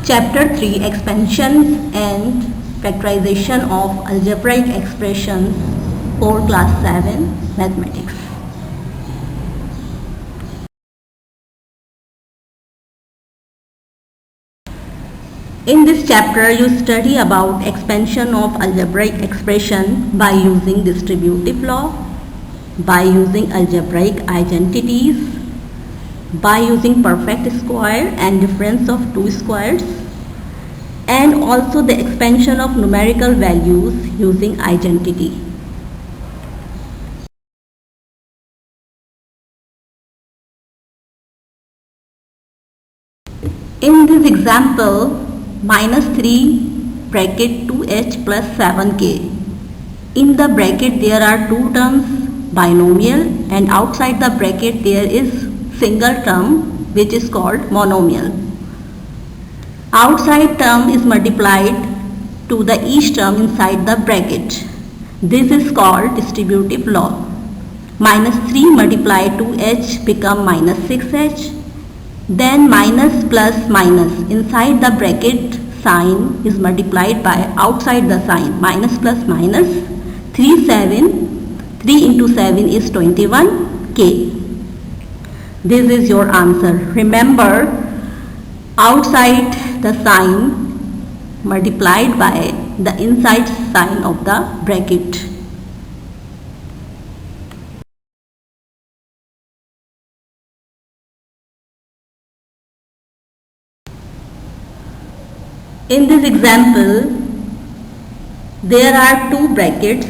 Chapter 3 Expansion and Factorization of Algebraic Expressions for Class 7 Mathematics. In this chapter, you study about expansion of algebraic expression by using distributive law, by using algebraic identities, by using perfect square and difference of two squares, and also the expansion of numerical values using identity. In this example, minus 3 bracket 2h plus 7k. In the bracket there are two terms binomial, and outside the bracket there is single term which is called monomial. Outside term is multiplied to the each term inside the bracket. This is called distributive law. Minus 3 multiplied 2h become minus 6h. Then minus plus minus inside the bracket sign is multiplied by outside the sign. Minus plus minus 3 into 7 is 21k. This is your answer. Remember, outside the sign multiplied by the inside sign of the bracket. In this example, there are two brackets,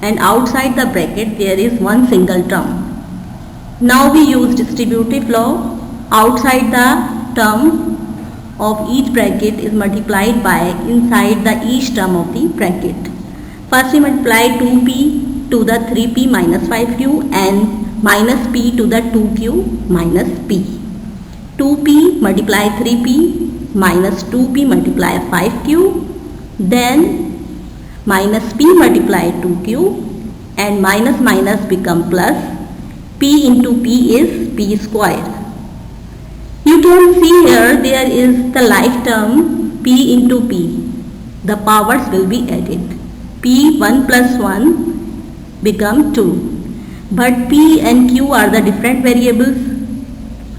and outside the bracket there is one single term. Now we use distributive law. Outside the term of each bracket is multiplied by inside the each term of the bracket. First we multiply 2p to the 3p minus 5q and minus p to the 2q minus p. 2p multiply 3p minus 2p multiply 5q, then minus p multiply 2q, and minus minus become plus. P into p is p square. You can see here there is the like term p into p. The powers will be added. P 1 plus 1 become 2. But p and q are the different variables.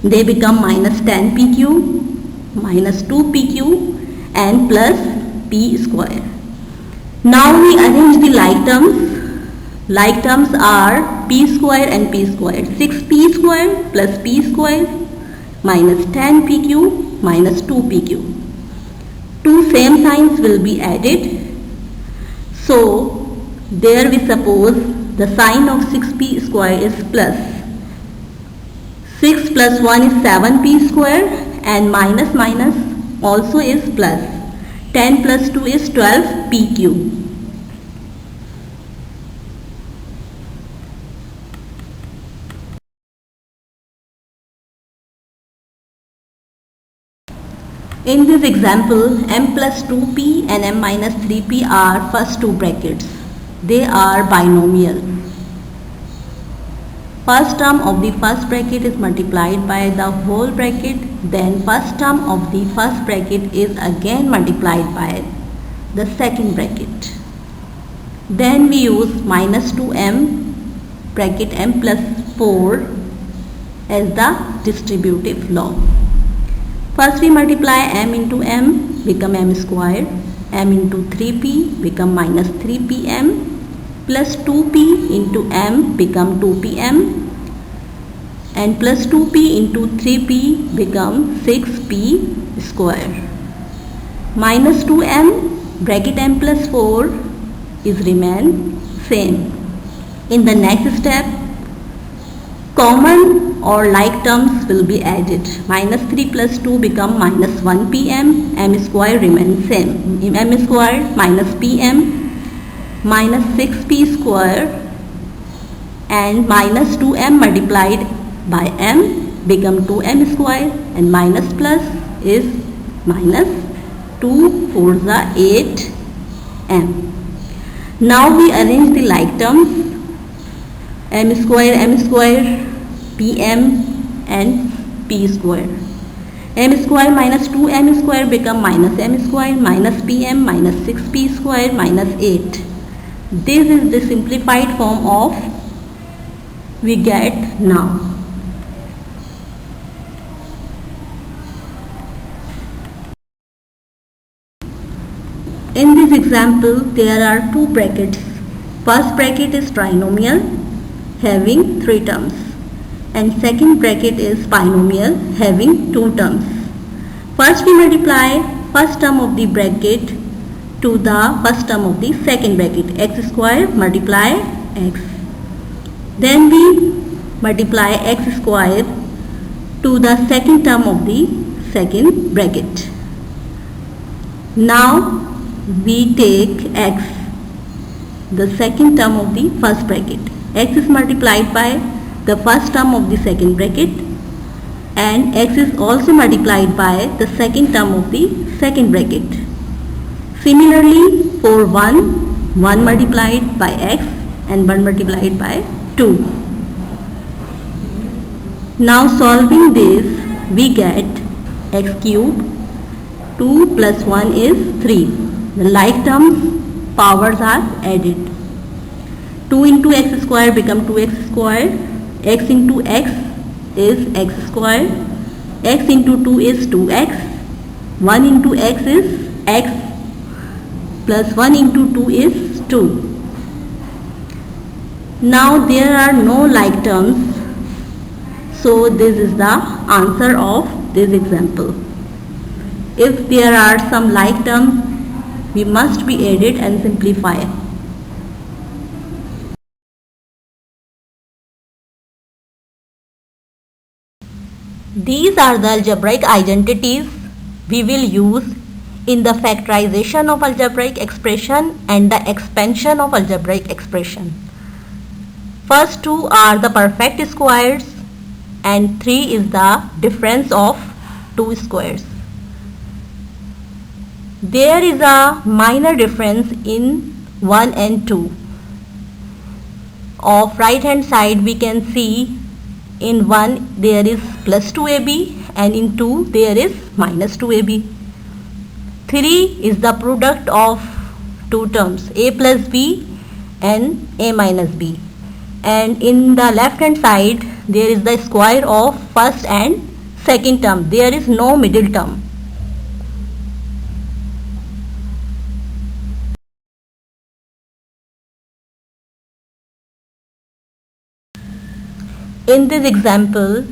They become minus 10pq, minus 2pq and plus p square. Now we arrange the like terms. Like terms are p square and p square. 6p square plus p square minus 10pq minus 2pq. Two same signs will be added. So there we suppose the sign of 6p square is plus. 6 plus 1 is 7p square, and minus minus also is plus. 10 plus 2 is 12pq. In this example, m plus 2p and m minus 3p are first two brackets. They are binomial. First term of the first bracket is multiplied by the whole bracket. Then first term of the first bracket is again multiplied by the second bracket. Then we use minus 2m bracket m plus 4 as the distributive law. First we multiply m into m, become m square. M into 3p become minus 3pm, plus 2p into m become 2pm, and plus 2p into 3p become 6p square. Minus 2m bracket m plus 4 is remain same. In the next step, common or like terms will be added. Minus 3 plus 2 become minus 1pm, m square remains same. M square minus pm minus 6p square, and minus 2m multiplied by m become 2m square, and minus plus is minus 2 4 8 m. Now we arrange the like terms. m square, pm and p square. m square minus 2m square become minus m square minus pm minus 6p square minus 8. This is the simplified form of we get now. In this example, there are two brackets. First bracket is trinomial having 3 terms and second bracket is binomial having 2 terms. First we multiply first term of the bracket to the first term of the second bracket, x square multiply x. Then we multiply x square to the second term of the second bracket. Now we take x, the second term of the first bracket. X is multiplied by the first term of the second bracket and x is also multiplied by the second term of the second bracket. Similarly, for 1 multiplied by x and 1 multiplied by 2. Now solving this, we get x cube, 2 plus 1 is 3. The like terms powers are added. 2 into x square become 2x square. X into x is x square. X into 2 is 2x. 1 into x is x plus 1 into 2 is 2. Now there are no like terms. So this is the answer of this example. If there are some like terms, we must be added and simplify. These are the algebraic identities we will use in the factorization of algebraic expression and the expansion of algebraic expression. First two are the perfect squares and 3 is the difference of 2 squares. There is a minor difference in 1 and 2. Of right hand side we can see in 1 there is plus 2ab and in 2 there is minus 2ab. 3 is the product of two terms a plus b and a minus b. And in the left hand side there is the square of first and second term. There is no middle term. In this example,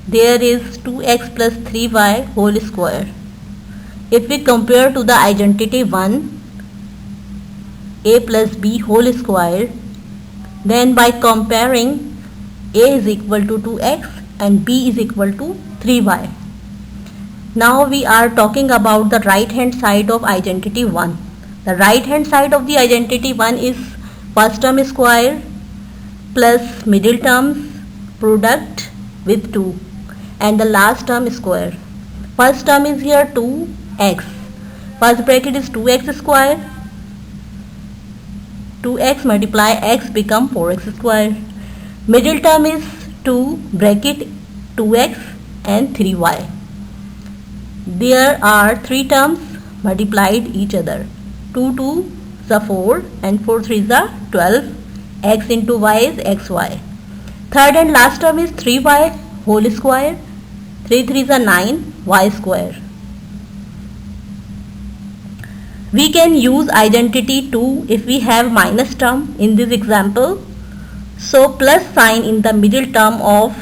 there is 2x plus 3y whole square. If we compare to the identity 1, a plus b whole square, then by comparing a is equal to 2x and b is equal to 3y. Now we are talking about the right hand side of identity 1. The right hand side of the identity 1 is first term square plus middle terms product with 2 and the last term square. First term is here 2x. First bracket is 2x square. 2x multiply x become 4x square. Middle term is 2 bracket 2x and 3y. There are 3 terms multiplied each other. 2 2 is 4 and 4 3 is 12. X into y is xy. Third and last term is 3y whole square. 3 3 is 9 y square. We can use identity 2 if we have minus term in this example. So plus sign in the middle term of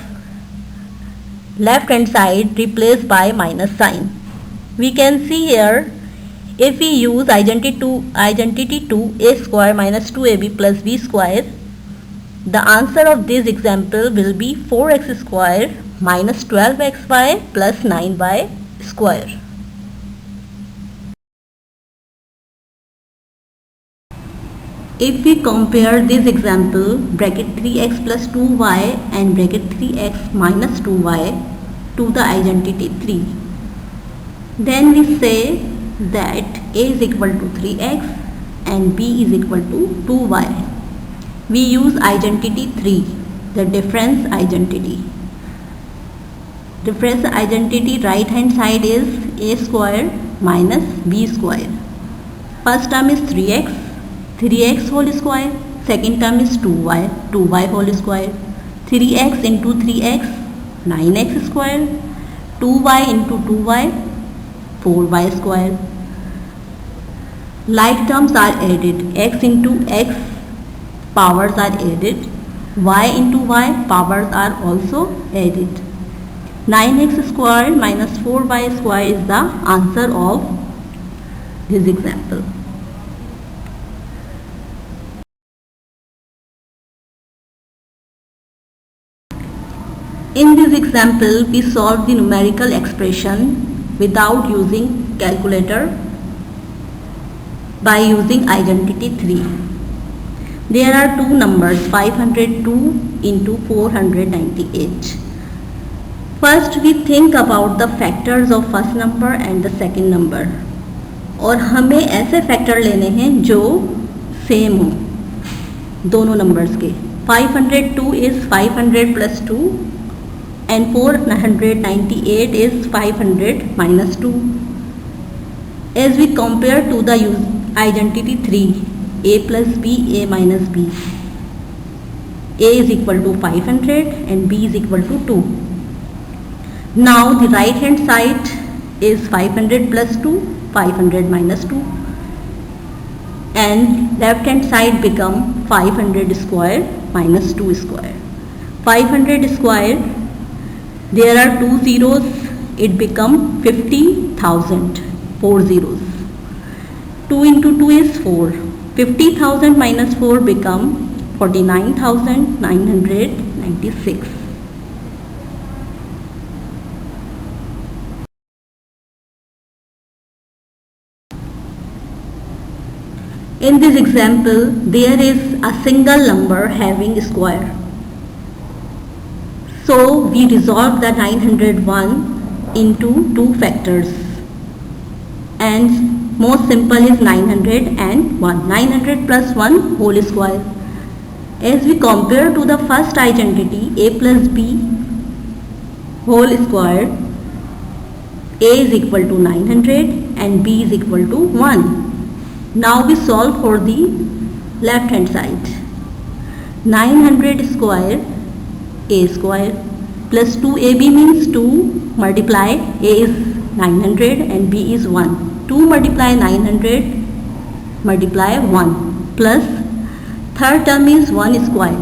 left hand side replaced by minus sign. We can see here if we use identity 2 a square minus 2ab plus b square, the answer of this example will be 4x square minus 12xy plus 9y square. If we compare this example bracket 3x plus 2y and bracket 3x minus 2y to the identity 3, then we say that a is equal to 3x and b is equal to 2y. We use identity 3, the difference identity. difference identity right hand side is a square minus b square. First term is 3x whole square. Second term is 2y whole square. 3x into 3x, 9x square. 2y into 2y, 4y square. Like terms are added. X into x powers are added. Y into y powers are also added. 9x square minus 4y square is the answer of this example. In this example, we solve the numerical expression without using calculator by using identity 3. There are two numbers 502 into 498. First we think about the factors of first number and the second number. और हमें ऐसे factor लेने हैं जो same हो दोनों numbers के. 502 is 500 plus 2 and 498 is 500 minus 2. As we compare to the identity 3, a plus b, a minus b, a is equal to 500 and b is equal to 2. Now the right hand side is 500 plus 2, 500 minus 2, and left hand side become 500 square minus 2 square. 500 square, there are 2 zeros, it become 50,000, 4 zeros. 2 into 2 is 4. 50,000 minus 4 become 49,996. In this example, there is a single number having a square. So we resolve the 901 into two factors, and most simple is 901. 900 plus 1 whole square. As we compare to the first identity a plus b whole square, a is equal to 900 and b is equal to 1. Now we solve for the left hand side. 900 square a square plus 2ab means 2 multiply a is 900 and b is 1. 2 multiply 900 multiply 1 plus third term is 1 square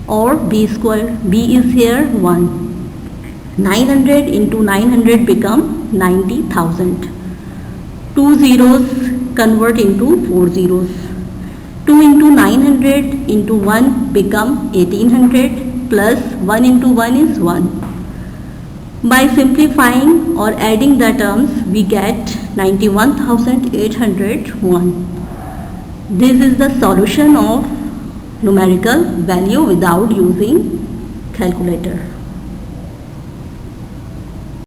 or b square. b is here 1. 900 into 900 become 90,000. 2 zeros convert into 4 zeros. 2 into 900 into 1 become 1800 plus 1 into 1 is 1. By simplifying or adding the terms, we get 91,801. This is the solution of numerical value without using calculator.